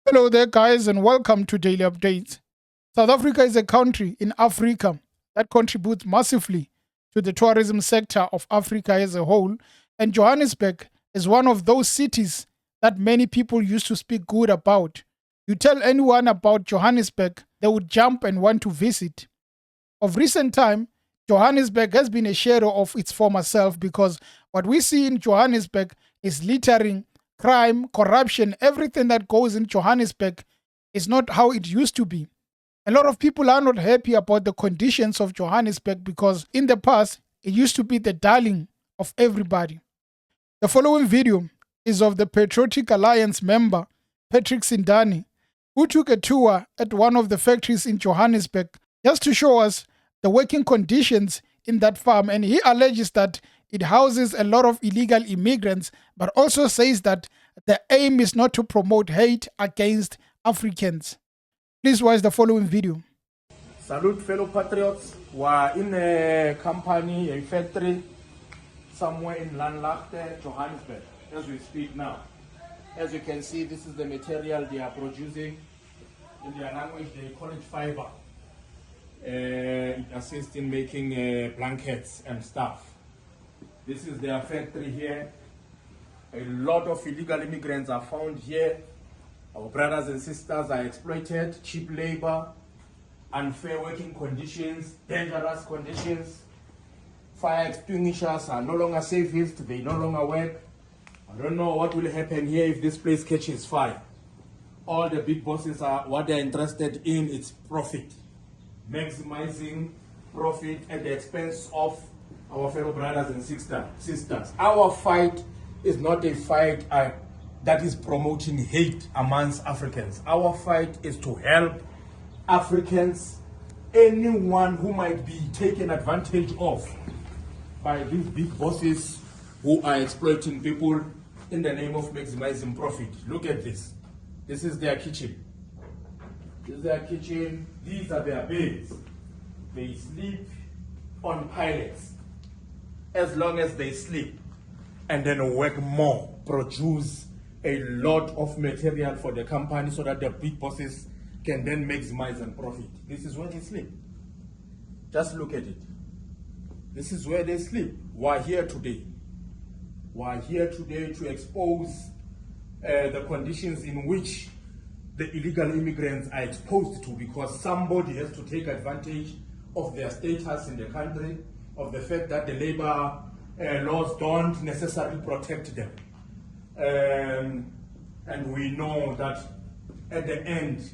Hello there, guys, and welcome to Daily Updates. South Africa is a country in Africa that contributes massively to the tourism sector of Africa as a whole, and Johannesburg is one of those cities that many people used to speak good about. You tell anyone about Johannesburg, they would jump and want to visit. Of recent time, Johannesburg has been a shadow of its former self because what we see in Johannesburg is littering, crime, corruption, everything that goes in Johannesburg is not how it used to be. A lot of people are not happy about the conditions of Johannesburg because in the past, it used to be the darling of everybody. The following video is of the Patriotic Alliance member, Patrick Sindani, who took a tour at one of the factories in Johannesburg just to show us the working conditions in that farm. And he alleges that it houses a lot of illegal immigrants, but also says that the aim is not to promote hate against Africans. Please watch the following video. Salute fellow patriots. We're in a company, a factory, somewhere in Landlaagte, Johannesburg, as we speak now. As you can see, this is the material they are producing. In their language, they call it fiber. It assists in making blankets and stuff. This is their factory here. A lot of illegal immigrants are found here. Our brothers and sisters are exploited, cheap labor, unfair working conditions, dangerous conditions. Fire extinguishers are no longer safest, they no longer work. I don't know what will happen here if this place catches fire. All the big bosses are what they're interested in is profit. Maximizing profit at the expense of our fellow brothers and sisters. Our fight is not a fight that is promoting hate amongst Africans. Our fight is to help Africans, anyone who might be taken advantage of by these big bosses who are exploiting people in the name of maximizing profit. Look at this. This is their kitchen. This is their kitchen. These are their beds. They sleep on pallets as long as they sleep and then work more, produce a lot of material for the company so that the big bosses can then maximize and profit. This is where they sleep. Just look at it. This is where they sleep. We're here today. We're here today to expose the conditions in which the illegal immigrants are exposed to, because somebody has to take advantage of their status in the country, of the fact that the labor laws don't necessarily protect them. And we know that at the end,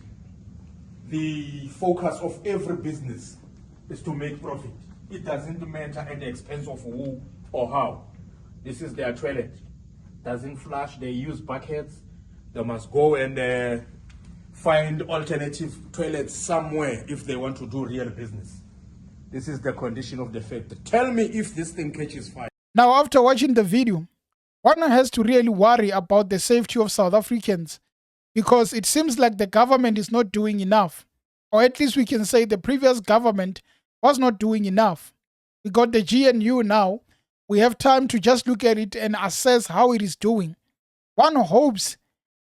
the focus of every business is to make profit. It doesn't matter at the expense of who or how. This is their toilet. Doesn't flush, they use buckets. They must go and find alternative toilets somewhere if they want to do real business. This is the condition of the factory. Tell me if this thing catches fire. Now, after watching the video, one has to really worry about the safety of South Africans because it seems like the government is not doing enough. Or at least we can say the previous government was not doing enough. We got the GNU now. We have time to just look at it and assess how it is doing. One hopes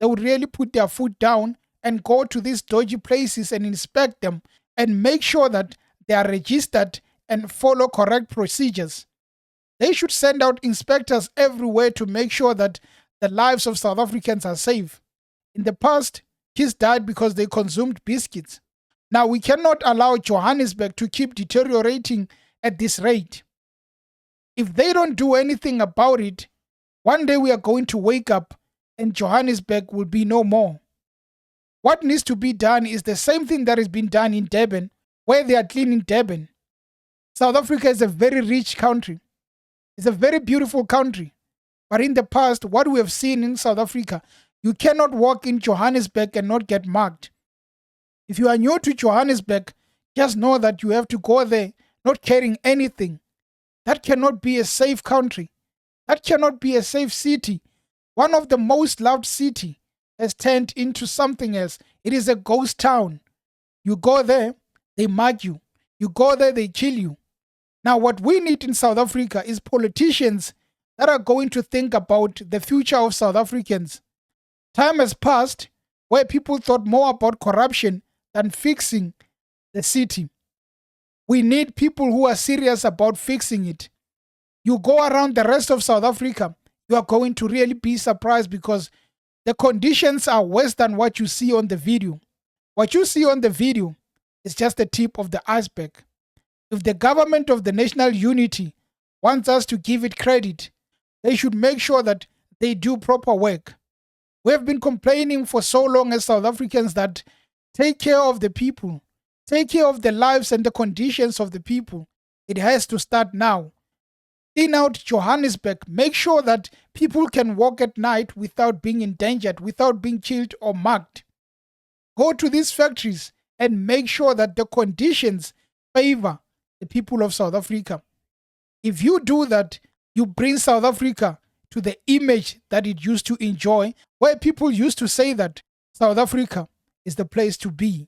they would really put their foot down and go to these dodgy places and inspect them and make sure that they are registered and follow correct procedures. They should send out inspectors everywhere to make sure that the lives of South Africans are safe. In the past, kids died because they consumed biscuits. Now, we cannot allow Johannesburg to keep deteriorating at this rate. If they don't do anything about it, one day we are going to wake up and Johannesburg will be no more. What needs to be done is the same thing that has been done in Durban, where they are cleaning Durban. South Africa is a very rich country. It's a very beautiful country. But in the past, what we have seen in South Africa, you cannot walk in Johannesburg and not get mugged. If you are new to Johannesburg, just know that you have to go there not carrying anything. That cannot be a safe country. That cannot be a safe city. One of the most loved cities has turned into something else. It is a ghost town. You go there, they mug you. You go there, they kill you. Now, what we need in South Africa is politicians that are going to think about the future of South Africans. Time has passed where people thought more about corruption than fixing the city. We need people who are serious about fixing it. You go around the rest of South Africa, you are going to really be surprised because the conditions are worse than what you see on the video. What you see on the video is just the tip of the iceberg. If the government of the national unity wants us to give it credit, they should make sure that they do proper work. We have been complaining for so long as South Africans that take care of the people, take care of the lives and the conditions of the people. It has to start now. Clean out Johannesburg. Make sure that people can walk at night without being endangered, without being killed or mugged. Go to these factories and make sure that the conditions favor the people of South Africa. If you do that, you bring South Africa to the image that it used to enjoy, where people used to say that South Africa is the place to be.